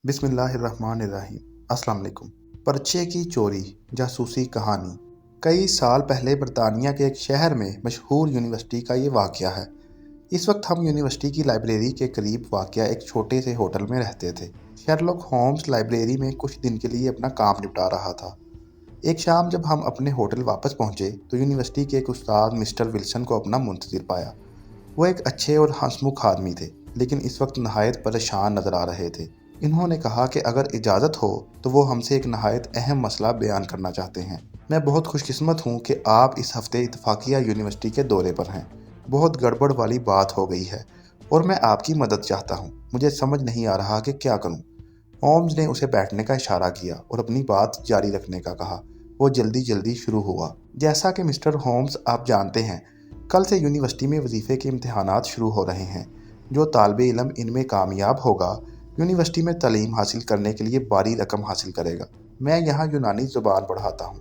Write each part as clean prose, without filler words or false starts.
बिस्मिल्लाहिर्रहमानिर्रहीम। अस्सलाम वालेकुम। पर्चे की चोरी जासूसी कहानी। कई साल पहले बरतानिया के एक शहर में मशहूर यूनिवर्सिटी का ये वाक़या है। इस वक्त हम यूनिवर्सिटी की लाइब्रेरी के करीब वाक़या एक छोटे से होटल में रहते थे। शेरलॉक होम्स लाइब्रेरी में कुछ दिन के लिए अपना काम निपटा रहा था। एक शाम जब हम अपने होटल वापस पहुँचे तो यूनिवर्सिटी के एक उस्ताद मिस्टर विल्सन को अपना मुंतज़िर पाया। वो एक अच्छे और हंसमुख आदमी थे, लेकिन इस वक्त नहायत परेशान नज़र आ रहे थे। इन्होंने कहा कि अगर इजाज़त हो तो वो हमसे एक नहायत अहम मसला बयान करना चाहते हैं। मैं बहुत खुशकिस्मत हूँ कि आप इस हफ़्ते इत्तफ़ाक़िया यूनिवर्सिटी के दौरे पर हैं। बहुत गड़बड़ वाली बात हो गई है और मैं आपकी मदद चाहता हूँ। मुझे समझ नहीं आ रहा कि क्या करूँ। होम्स ने उसे बैठने का इशारा किया और अपनी बात जारी रखने का कहा। वो जल्दी जल्दी शुरू हुआ। जैसा कि मिस्टर होम्स आप जानते हैं, कल से यूनिवर्सिटी में वजीफ़े के इम्तहानात शुरू हो रहे हैं। जो तालिबे इल्म इनमें कामयाब होगा यूनिवर्सिटी में तालीम हासिल करने के लिए भारी रकम हासिल करेगा। मैं यहाँ यूनानी ज़ुबान पढ़ाता हूँ,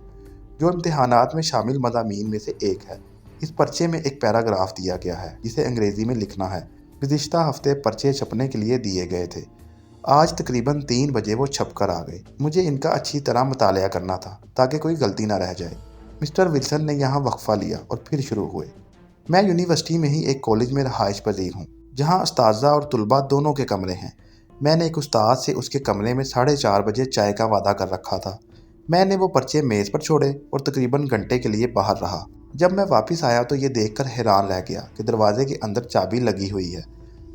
जो इम्तहानात में शामिल मज़ामीन में से एक है। इस पर्चे में एक पैराग्राफ दिया गया है जिसे अंग्रेज़ी में लिखना है। गुज़िश्ता हफ्ते पर्चे छपने के लिए दिए गए थे। आज तकरीबन 3 बजे वो छप कर आ गए। मुझे इनका अच्छी तरह मुतालिया करना था ताकि कोई गलती ना रह जाए। मिस्टर विल्सन ने यहाँ वक्फ़ा लिया और फिर शुरू हुए। मैं यूनिवर्सिटी में ही एक कॉलेज में रहाइश पजीर हूँ, जहाँ उस्ताज़ा और तुलबा दोनों के कमरे हैं। मैंने एक उस्ताद से उसके कमरे में 4:30 बजे चाय का वादा कर रखा था। मैंने वो पर्चे मेज़ पर छोड़े और तकरीबन घंटे के लिए बाहर रहा। जब मैं वापस आया तो ये देखकर हैरान रह गया कि दरवाजे के अंदर चाबी लगी हुई है।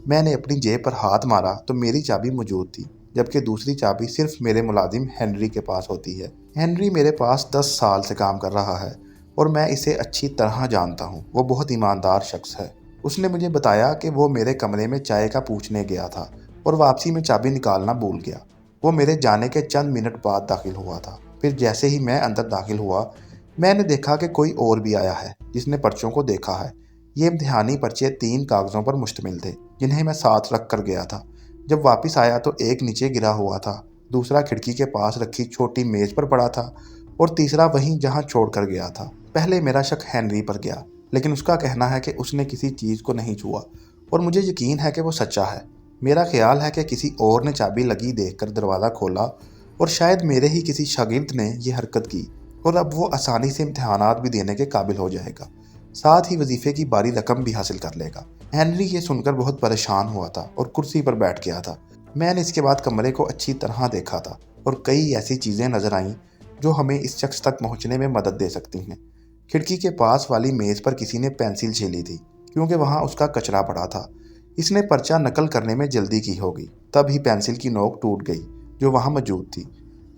मैंने अपनी जेब पर हाथ मारा तो मेरी चाबी मौजूद थी, जबकि दूसरी चाबी सिर्फ मेरे मुलाजिम हेनरी के पास होती है। हेनरी मेरे पास 10 साल से काम कर रहा है और मैं इसे अच्छी तरह जानता हूँ। वो बहुत ईमानदार शख्स है। उसने मुझे बताया कि वो मेरे कमरे में चाय का पूछने गया था और वापसी में चाबी निकालना भूल गया। वो मेरे जाने के चंद मिनट बाद दाखिल हुआ था। फिर जैसे ही मैं अंदर दाखिल हुआ, मैंने देखा कि कोई और भी आया है जिसने पर्चों को देखा है। ये इम्तिहानी पर्चे 3 कागज़ों पर मुश्तमिल थे, जिन्हें मैं साथ रख कर गया था। जब वापस आया तो एक नीचे गिरा हुआ था, दूसरा खिड़की के पास रखी छोटी मेज़ पर पड़ा था और तीसरा वहीं जहाँ छोड़ कर गया था। पहले मेरा शक हेनरी पर गया, लेकिन उसका कहना है कि उसने किसी चीज़ को नहीं छुआ और मुझे यकीन है कि वो सच्चा है। मेरा ख्याल है कि किसी और ने चाबी लगी देखकर दरवाज़ा खोला और शायद मेरे ही किसी शागिर्द ने यह हरकत की और अब वो आसानी से इम्तहानात भी देने के काबिल हो जाएगा, साथ ही वजीफ़े की भारी रकम भी हासिल कर लेगा। हेनरी ये सुनकर बहुत परेशान हुआ था और कुर्सी पर बैठ गया था। मैंने इसके बाद कमरे को अच्छी तरह देखा था और कई ऐसी चीज़ें नज़र आईं जो हमें इस शख्स तक पहुँचने में मदद दे सकती हैं। खिड़की के पास वाली मेज़ पर किसी ने पेंसिल छीली थी, क्योंकि वहाँ उसका कचरा पड़ा था। इसने पर्चा नकल करने में जल्दी की होगी, तब ही पेंसिल की नोक टूट गई जो वहाँ मौजूद थी।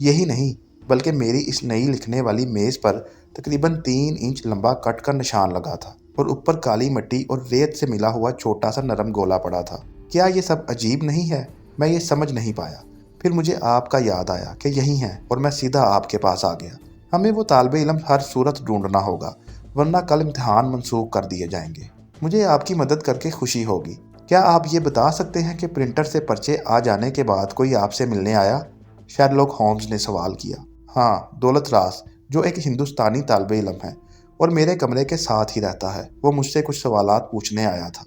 यही नहीं, बल्कि मेरी इस नई लिखने वाली मेज़ पर तकरीबन 3 इंच लंबा कट का निशान लगा था और ऊपर काली मिट्टी और रेत से मिला हुआ छोटा सा नरम गोला पड़ा था। क्या ये सब अजीब नहीं है? मैं ये समझ नहीं पाया। फिर मुझे आपका याद आया कि यही है और मैं सीधा आपके पास आ गया। हमें वो तालिबे इल्म हर सूरत ढूंढना होगा, वरना कल इम्तिहान मनसूख कर दिए जाएंगे। मुझे आपकी मदद करके खुशी होगी। क्या आप ये बता सकते हैं कि प्रिंटर से पर्चे आ जाने के बाद कोई आपसे मिलने आया? शेरलॉक होम्स ने सवाल किया। हाँ, दौलत रास, जो एक हिंदुस्तानी तालिबे इल्म है और मेरे कमरे के साथ ही रहता है। वो मुझसे कुछ सवालात पूछने आया था।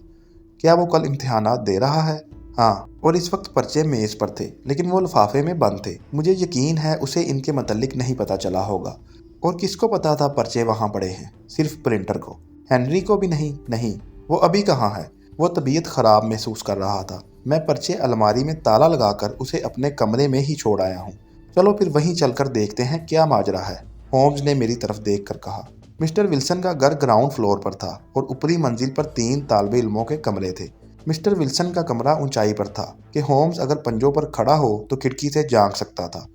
क्या वो कल इम्तिहानात दे रहा है? हाँ, और इस वक्त पर्चे मेज़ पर थे, लेकिन वो लिफाफे में बंद थे। मुझे यकीन है उसे इनके मतलब नहीं पता चला होगा। और किसको पता था पर्चे वहाँ पड़े हैं? सिर्फ प्रिंटर को। हेनरी को भी नहीं? नहीं, वो अभी कहाँ है? वो तबीयत ख़राब महसूस कर रहा था। मैं पर्चे अलमारी में ताला लगाकर उसे अपने कमरे में ही छोड़ आया हूँ। चलो फिर वहीं चलकर देखते हैं क्या माजरा है, होम्स ने मेरी तरफ देख कर कहा। मिस्टर विल्सन का घर ग्राउंड फ्लोर पर था और ऊपरी मंजिल पर 3 तालिबे इल्मों के कमरे थे। मिस्टर विल्सन का कमरा ऊंचाई पर था कि होम्स अगर पंजों पर खड़ा हो तो खिड़की से झांक सकता था।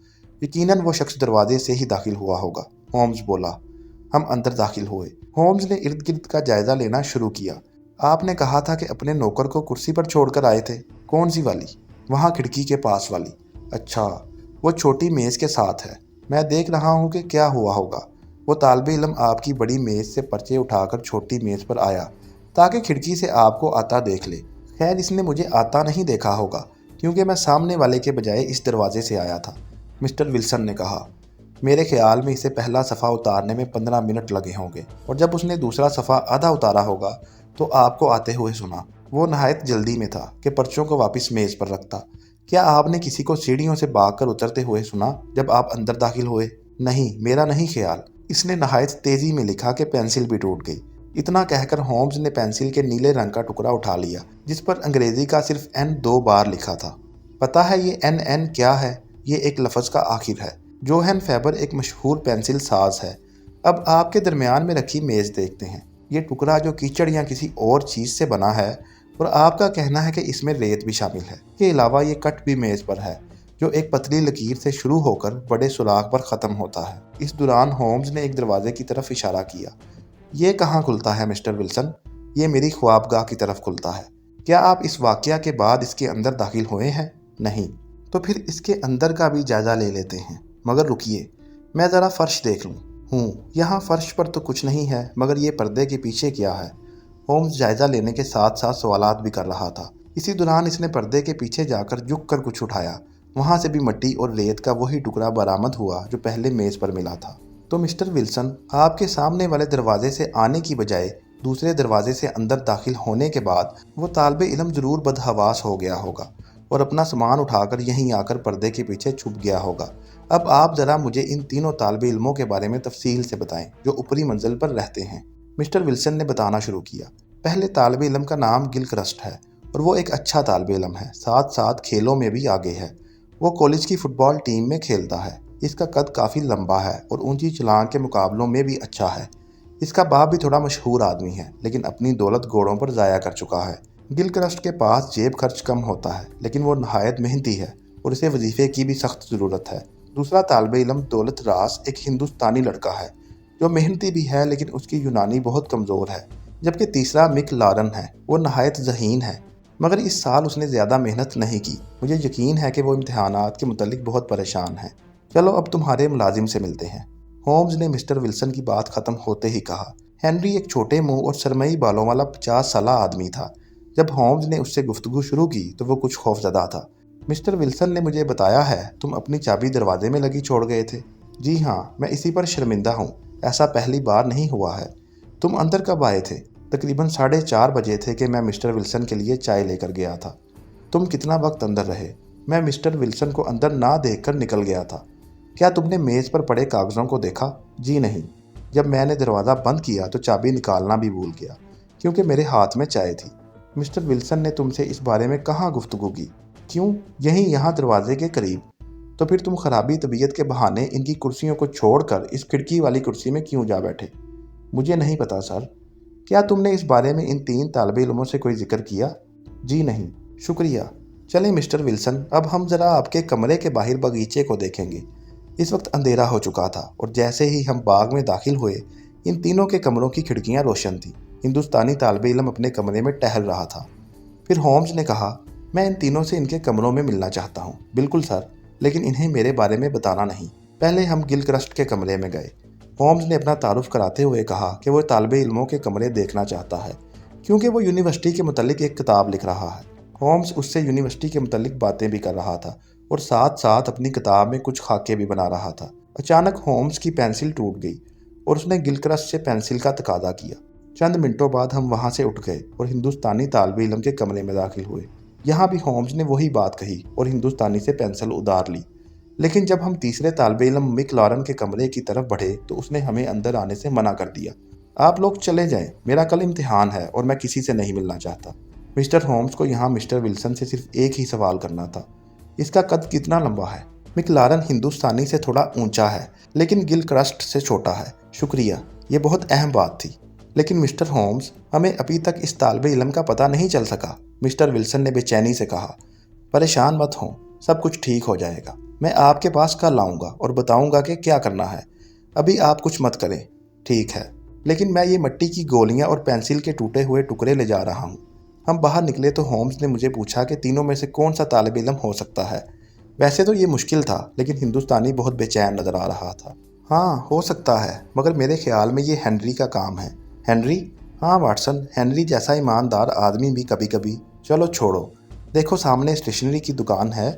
यकीनन वो शख्स दरवाजे से ही दाखिल हुआ होगा, होम्स बोला। हम अंदर दाखिल हुए। होम्स ने इर्द गिर्द का जायजा लेना शुरू किया। आपने कहा था कि अपने नौकर को कुर्सी पर छोड़कर आए थे। कौन सी वाली? वहाँ खिड़की के पास वाली। अच्छा, वो छोटी मेज़ के साथ है। मैं देख रहा हूँ कि क्या हुआ होगा। वो तालिबे इल्म आपकी बड़ी मेज़ से पर्चे उठाकर छोटी मेज़ पर आया ताकि खिड़की से आपको आता देख ले। खैर, इसने मुझे आता नहीं देखा होगा, क्योंकि मैं सामने वाले के बजाय इस दरवाजे से आया था, मिस्टर विल्सन ने कहा। मेरे ख्याल में इसे पहला सफ़ा उतारने में 15 मिनट लगे होंगे और जब उसने दूसरा सफ़ा आधा उतारा होगा तो आपको आते हुए सुना। वो नहायत जल्दी में था कि पर्चों को वापस मेज पर रखता। क्या आपने किसी को सीढ़ियों से भागकर उतरते हुए सुना जब आप अंदर दाखिल हुए? नहीं, मेरा नहीं ख्याल। इसने नहायत तेजी में लिखा कि पेंसिल भी टूट गई। इतना कहकर होम्स ने पेंसिल के नीले रंग का टुकड़ा उठा लिया जिस पर अंग्रेजी का सिर्फ एन 2 बार लिखा था। पता है ये एन एन क्या है? ये एक लफ्ज़ का आखिर है। जोहन फेबर एक मशहूर पेंसिल साज है। अब आपके दरमियान में रखी मेज़ देखते हैं। ये टुकड़ा जो कीचड़ या किसी और चीज़ से बना है और आपका कहना है कि इसमें रेत भी शामिल है। इसके अलावा ये कट भी मेज़ पर है जो एक पतली लकीर से शुरू होकर बड़े सुराख पर ख़त्म होता है। इस दौरान होम्स ने एक दरवाजे की तरफ इशारा किया। ये कहाँ खुलता है मिस्टर विल्सन? ये मेरी ख्वाबगाह की तरफ खुलता है। क्या आप इस वाक़या के बाद इसके अंदर दाखिल हुए हैं? नहीं। तो फिर इसके अंदर का भी जायज़ा ले लेते हैं। मगर रुकिए, मैं ज़रा फ़र्श देख लूँ। यहाँ फ़र्श पर तो कुछ नहीं है, मगर ये पर्दे के पीछे क्या है? होम्स जायज़ा लेने के साथ साथ सवालात भी कर रहा था। इसी दौरान इसने पर्दे के पीछे जाकर झुक कर कुछ उठाया। वहाँ से भी मिट्टी और रेत का वही टुकड़ा बरामद हुआ जो पहले मेज़ पर मिला था। तो मिस्टर विल्सन, आपके सामने वाले दरवाजे से आने की बजाय दूसरे दरवाजे से अंदर दाखिल होने के बाद वो तालिब इल्म ज़रूर बदहवास हो गया होगा और अपना सामान उठाकर यहीं आकर पर्दे के पीछे छुप गया होगा। अब आप ज़रा मुझे इन तीनों तालिब इल्मों के बारे में तफसील से बताएं जो ऊपरी मंजिल पर रहते हैं। मिस्टर विल्सन ने बताना शुरू किया। पहले तालिब इल्म का नाम गिलक्रिस्ट है और वो एक अच्छा तालिब इल्म है, साथ साथ खेलों में भी आगे है। वो कॉलेज की फ़ुटबॉल टीम में खेलता है। इसका कद काफ़ी लंबा है और ऊंची छलांग के मुकाबलों में भी अच्छा है। इसका बाप भी थोड़ा मशहूर आदमी है, लेकिन अपनी दौलत घोड़ों पर ज़ाया कर चुका है। गिलक्रिस्ट के पास जेब खर्च कम होता है, लेकिन वो नहायत मेहनती है और इसे वजीफ़े की भी सख्त ज़रूरत है। दूसरा तालिब इल्म दौलत रास एक हिंदुस्तानी लड़का है जो मेहनती भी है, लेकिन उसकी यूनानी बहुत कमज़ोर है। जबकि तीसरा मिक लारन है। वो नहायत ज़हीन है, मगर इस साल उसने ज़्यादा मेहनत नहीं की। मुझे यकीन है कि वो इम्तिहानात के मुतल्लिक बहुत परेशान है। चलो अब तुम्हारे मुलाजिम से मिलते हैं। होम्स ने मिस्टर विल्सन की बात ख़त्म होते ही कहा। हेनरी एक छोटे मुंह और सरमई बालों वाला 50 साला आदमी था। जब होम्स ने उससे गुफ्तगू शुरू की तो वो कुछ खौफजदा था। मिस्टर विल्सन ने मुझे बताया है तुम अपनी चाबी दरवाजे में लगी छोड़ गए थे। जी हाँ, मैं इसी पर शर्मिंदा हूँ। ऐसा पहली बार नहीं हुआ है। तुम अंदर कब आए थे? तकरीबन 4:30 बजे थे कि मैं मिस्टर विल्सन के लिए चाय लेकर गया था। तुम कितना वक्त अंदर रहे? मैं मिस्टर विल्सन को अंदर ना देखकर निकल गया था। क्या तुमने मेज़ पर पड़े कागज़ों को देखा? जी नहीं। जब मैंने दरवाज़ा बंद किया तो चाबी निकालना भी भूल गया क्योंकि मेरे हाथ में चाय थी। मिस्टर विल्सन ने तुमसे इस बारे में कहाँ गुफ्तगू की? क्यों, यहीं यहाँ दरवाजे के करीब। तो फिर तुम खराबी तबीयत के बहाने इनकी कुर्सियों को छोड़कर इस खिड़की वाली कुर्सी में क्यों जा बैठे? मुझे नहीं पता सर। क्या तुमने इस बारे में इन 3 तालिब इल्मों से कोई जिक्र किया? जी नहीं। शुक्रिया। चलें मिस्टर विल्सन, अब हम ज़रा आपके कमरे के बाहर बगीचे को देखेंगे। इस वक्त अंधेरा हो चुका था और जैसे ही हम बाग में दाखिल हुए इन तीनों के कमरों की खिड़कियां रोशन थीं। हिंदुस्तानी तालिब इल्म अपने कमरे में टहल रहा था। फिर होम्स ने कहा, मैं इन तीनों से इनके कमरों में मिलना चाहता हूँ। बिल्कुल सर, लेकिन इन्हें मेरे बारे में बताना नहीं। पहले हम गिलक्रिस्ट के कमरे में गए। होम्स ने अपना तारुफ कराते हुए कहा कि वो तालिब इल्मों के कमरे देखना चाहता है क्योंकि वो यूनिवर्सिटी के मुतल्लिक एक किताब लिख रहा है। होम्स उससे यूनिवर्सिटी के मुतल्लिक बातें भी कर रहा था और साथ साथ अपनी किताब में कुछ खाके भी बना रहा था। अचानक होम्स की पेंसिल टूट गई और उसने गिलक्रिस्ट से पेंसिल का तकाजा किया। चंद मिनटों बाद हम वहाँ से उठ गए और हिंदुस्तानी तालिब इल्म के कमरे में दाखिल हुए। यहाँ भी होम्स ने वही बात कही और हिंदुस्तानी से पेंसिल उधार ली। लेकिन जब हम तीसरे तालिब इल्म मिक लॉरन के कमरे की तरफ बढ़े तो उसने हमें अंदर आने से मना कर दिया। आप लोग चले जाएं, मेरा कल इम्तिहान है और मैं किसी से नहीं मिलना चाहता। मिस्टर होम्स को यहाँ मिस्टर विल्सन से सिर्फ एक ही सवाल करना था, इसका कद कितना लंबा है? मिक लॉरन हिंदुस्तानी से थोड़ा ऊंचा है लेकिन गिलक्रिस्ट से छोटा है। शुक्रिया, ये बहुत अहम बात थी। लेकिन मिस्टर होम्स, हमें अभी तक इस तालिब इल्म का पता नहीं चल सका। मिस्टर विल्सन ने बेचैनी से कहा। परेशान मत हो, सब कुछ ठीक हो जाएगा। मैं आपके पास कल आऊँगा और बताऊँगा कि क्या करना है। अभी आप कुछ मत करें। ठीक है, लेकिन मैं ये मिट्टी की गोलियाँ और पेंसिल के टूटे हुए टुकड़े ले जा रहा हूँ। हम बाहर निकले तो होम्स ने मुझे पूछा कि तीनों में से कौन सा तालिब इल्म हो सकता है। वैसे तो ये मुश्किल था, लेकिन हिंदुस्तानी बहुत बेचैन नज़र आ रहा था। हाँ, हो सकता है, मगर मेरे ख्याल में ये हेनरी का काम है। हेनरी? हाँ वाटसन, हेनरी जैसा ईमानदार आदमी भी कभी कभी। चलो छोड़ो, देखो सामने स्टेशनरी की दुकान है।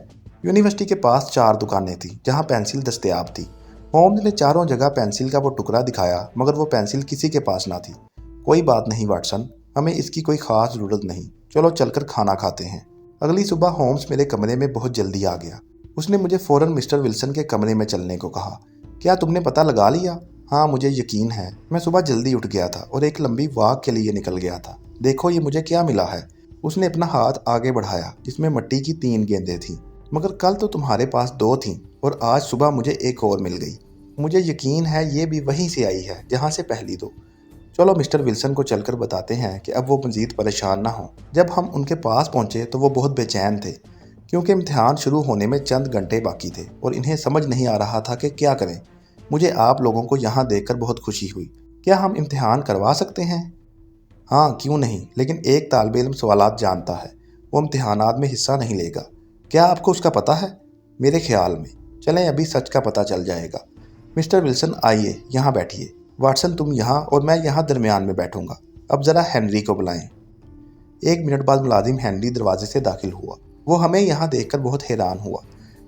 यूनिवर्सिटी के पास 4 दुकानें थीं जहाँ पेंसिल दस्तयाब थी। होम्स ने चारों जगह पेंसिल का वो टुकड़ा दिखाया, मगर वो पेंसिल किसी के पास ना थी। कोई बात नहीं वाटसन, हमें इसकी कोई ख़ास ज़रूरत नहीं। चलो चलकर खाना खाते हैं। अगली सुबह होम्स मेरे कमरे में बहुत जल्दी आ गया। उसने मुझे फ़ौरन मिस्टर विल्सन के कमरे में चलने को कहा। क्या तुमने पता लगा लिया? हाँ, मुझे यकीन है। मैं सुबह जल्दी उठ गया था और एक लंबी वॉक के लिए निकल गया था। देखो ये मुझे क्या मिला है। उसने अपना हाथ आगे बढ़ाया जिसमें मिट्टी की 3 गेंदें थीं। मगर कल तो तुम्हारे पास 2 थीं और आज सुबह मुझे एक और मिल गई। मुझे यकीन है ये भी वहीं से आई है जहाँ से पहली 2। चलो मिस्टर विल्सन को चलकर बताते हैं कि अब वो मज़ीद परेशान ना हो। जब हम उनके पास पहुँचे तो वो बहुत बेचैन थे क्योंकि इम्तिहान शुरू होने में चंद घंटे बाकी थे और इन्हें समझ नहीं आ रहा था कि क्या करें। मुझे आप लोगों को यहाँ देखकर बहुत खुशी हुई। क्या हम इम्तिहान करवा सकते हैं? हाँ, क्यों नहीं, लेकिन एक तालिब इल्म सवालात जानता है, वो इम्तिहानात में हिस्सा नहीं लेगा। क्या आपको उसका पता है? मेरे ख्याल में। चलें अभी सच का पता चल जाएगा। मिस्टर विल्सन आइए, यहाँ बैठिए। वाटसन तुम यहाँ और मैं यहाँ दरमियान में बैठूंगा। अब ज़रा हेनरी को बुलाएं। 1 मिनट बाद मुलाजिम हेनरी दरवाजे से दाखिल हुआ। वो हमें यहाँ देखकर बहुत हैरान हुआ।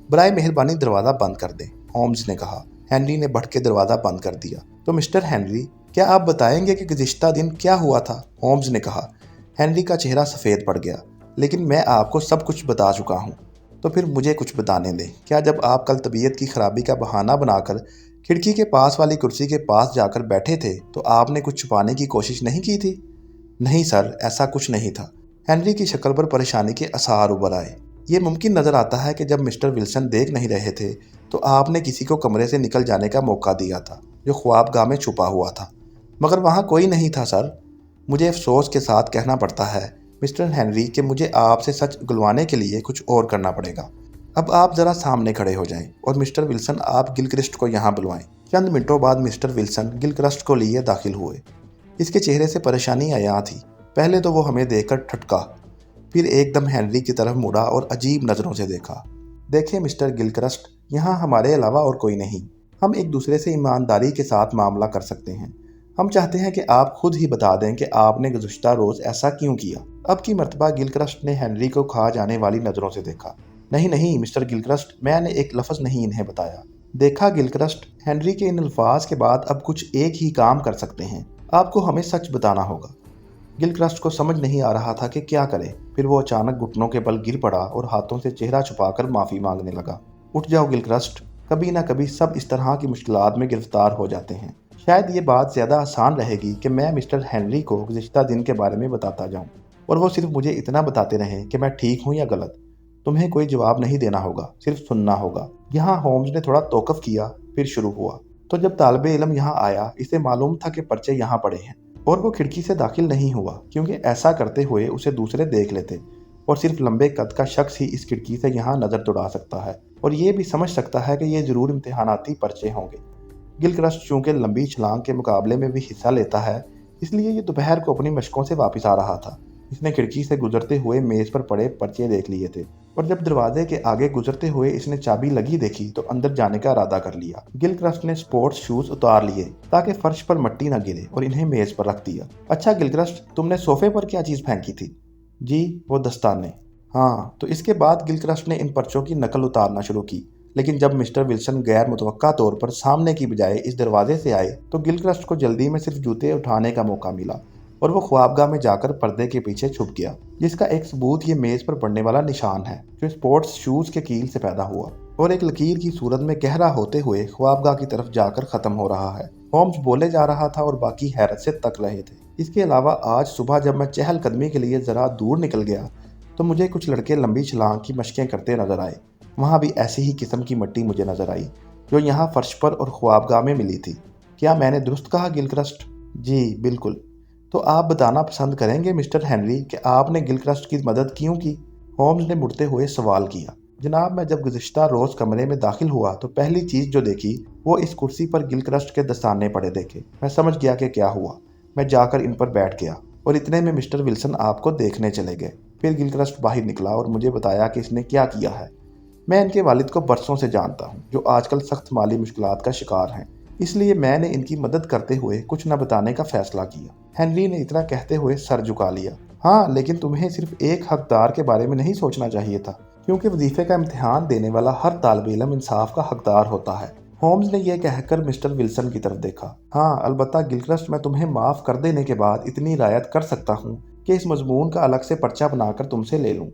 बराए मेहरबानी दरवाज़ा बंद कर दें, होम्स ने कहा। हेनरी ने बढ़ के दरवाज़ा बंद कर दिया। तो मिस्टर हेनरी, क्या आप बताएंगे कि गुज़िश्ता दिन क्या हुआ था? होम्स ने कहा। हेनरी का चेहरा सफ़ेद पड़ गया। लेकिन मैं आपको सब कुछ बता चुका हूँ, तो फिर मुझे कुछ बताने दें। क्या जब आप कल तबीयत की खराबी का बहाना बनाकर खिड़की के पास वाली कुर्सी के पास जाकर बैठे थे तो आपने कुछ छुपाने की कोशिश नहीं की थी? नहीं सर, ऐसा कुछ नहीं था। हेनरी की शक्ल पर परेशानी के आसार उभर आए। ये मुमकिन नज़र आता है कि जब मिस्टर विल्सन देख नहीं रहे थे तो आपने किसी को कमरे से निकल जाने का मौका दिया था जो ख्वाबगाह में छुपा हुआ था। मगर वहाँ कोई नहीं था सर। मुझे अफसोस के साथ कहना पड़ता है मिस्टर हेनरी कि मुझे आपसे सच उगलवाने के लिए कुछ और करना पड़ेगा। अब आप ज़रा सामने खड़े हो जाएं और मिस्टर विल्सन आप गिलक्रिस्ट को यहाँ बुलवाएं। चंद मिनटों बाद मिस्टर विल्सन गिलक्रिस्ट को लिए दाखिल हुए। इसके चेहरे से परेशानी आया थी। पहले तो वो हमें देखकर ठटका, फिर एकदम हेनरी की तरफ मुड़ा और अजीब नज़रों से देखा। देखिए मिस्टर गिलक्रिस्ट, यहाँ हमारे अलावा और कोई नहीं। हम एक दूसरे से ईमानदारी के साथ मामला कर सकते हैं। हम चाहते हैं कि आप खुद ही बता दें कि आपने गुज़श्ता रोज़ ऐसा क्यों किया। अब की मर्तबा गिलक्रिस्ट ने हेनरी को खा जाने वाली नज़रों से देखा। नहीं नहीं मिस्टर गिलक्रिस्ट, मैंने एक लफ्ज़ नहीं इन्हें बताया। देखा गिलक्रिस्ट, हेनरी के इन अल्फाज के बाद अब कुछ एक ही काम कर सकते हैं। आपको हमें सच बताना होगा। गिलक्रिस्ट को समझ नहीं आ रहा था कि क्या करे। फिर वो अचानक घुटनों के बल गिर पड़ा और हाथों से चेहरा छुपाकर माफ़ी मांगने लगा। उठ जाओ गिलक्रिस्ट, कभी ना कभी सब इस तरह की मुश्किलात में गिरफ्तार हो जाते हैं। शायद ये बात ज़्यादा आसान रहेगी कि मैं मिस्टर हेनरी को गुज़िश्ता दिन के बारे में बताता जाऊँ और वो सिर्फ मुझे इतना बताते रहें कि मैं ठीक हूँ या गलत। तुम्हें कोई जवाब नहीं देना होगा, सिर्फ सुनना होगा। यहाँ होम्स ने थोड़ा तौक़ुफ़ किया, फिर शुरू हुआ। तो जब तालिबे इल्म यहाँ आया, इसे मालूम था कि पर्चे यहाँ पड़े हैं और वो खिड़की से दाखिल नहीं हुआ क्योंकि ऐसा करते हुए उसे दूसरे देख लेते और सिर्फ लंबे कद का शख्स ही इस खिड़की से यहाँ नज़र दौड़ा सकता है और ये भी समझ सकता है कि ये ज़रूर इम्तिहानाती पर्चे होंगे। गिलक्रिस्ट चूँकि लंबी छलांग के मुकाबले में भी हिस्सा लेता है, इसलिए ये दोपहर को अपनी मशकों से वापस आ रहा था। इसने खिड़की से गुजरते हुए मेज़ पर पड़े पर्चे देख लिए थे और जब दरवाजे के आगे गुजरते हुए इसने चाबी लगी देखी तो अंदर जाने का इरादा कर लिया। गिलक्रिस्ट ने स्पोर्ट्स शूज उतार लिए ताकि फर्श पर मिट्टी न गिरे और इन्हें मेज़ पर रख दिया। अच्छा गिलक्रिस्ट, तुमने सोफे पर क्या चीज़ फेंकी थी? जी, वो दस्ताने। हाँ, तो इसके बाद गिलक्रिस्ट ने इन पर्चों की नकल उतारना शुरू की। लेकिन जब मिस्टर विल्सन गैर मुतवक्का तौर पर सामने की बजाय इस दरवाजे से आए तो गिलक्रिस्ट को जल्दी में सिर्फ जूते उठाने का मौका मिला और वो ख्वाबगाह में जाकर पर्दे के पीछे छुप गया, जिसका एक सबूत ये मेज़ पर पड़ने वाला निशान है जो स्पोर्ट्स शूज़ के कील से पैदा हुआ और एक लकीर की सूरत में गहरा होते हुए ख्वाबगाह की तरफ जाकर ख़त्म हो रहा है। होम्स बोले जा रहा था और बाकी हैरत से तक रहे थे। इसके अलावा आज सुबह जब मैं चहलकदमी के लिए ज़रा दूर निकल गया तो मुझे कुछ लड़के लंबी छलांग की मशकें करते नजर आए। वहाँ भी ऐसी ही किस्म की मिट्टी मुझे नजर आई जो यहाँ फर्श पर और ख्वाबगाह में मिली थी। क्या मैंने दुरुस्त कहा गिलक्रिस्ट? जी बिल्कुल। तो आप बताना पसंद करेंगे मिस्टर हेनरी कि आपने गिलक्रिस्ट की मदद क्यों की? होम्स ने मुड़ते हुए सवाल किया। जनाब, मैं जब गुज़िश्ता रोज़ कमरे में दाखिल हुआ तो पहली चीज़ जो देखी वो इस कुर्सी पर गिलक्रिस्ट के दस्ताने पड़े देखे। मैं समझ गया कि क्या हुआ। मैं जाकर इन पर बैठ गया और इतने में मिस्टर विल्सन आपको देखने चले गए। फिर गिलक्रिस्ट बाहर निकला और मुझे बताया कि इसने क्या किया है। मैं इनके वालिद को बरसों से जानता हूँ जो आजकल सख्त माली मुश्किलात का शिकार हैं, इसलिए मैंने इनकी मदद करते हुए कुछ न बताने का फैसला किया। हेनरी ने इतना कहते हुए सर झुका लिया। हाँ, लेकिन तुम्हें सिर्फ एक हकदार के बारे में नहीं सोचना चाहिए था, क्योंकि वजीफे का इम्तिहान देने वाला हर तालिब इल्म इंसाफ का हकदार होता है। होम्स ने यह कहकर मिस्टर विल्सन की तरफ देखा। हाँ, अलबत्ता गिलक्रिस्ट, मैं तुम्हें माफ़ कर देने के बाद इतनी रियायत कर सकता हूँ کہ اس مضمون کا الگ سے پرچہ بنا کر تم سے لے لوں۔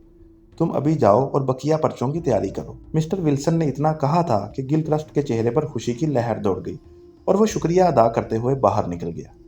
تم ابھی جاؤ اور بقیہ پرچوں کی تیاری کرو۔ مسٹر ولسن نے اتنا کہا تھا کہ گلکرسٹ کے چہرے پر خوشی کی لہر دوڑ گئی اور وہ شکریہ ادا کرتے ہوئے باہر نکل گیا۔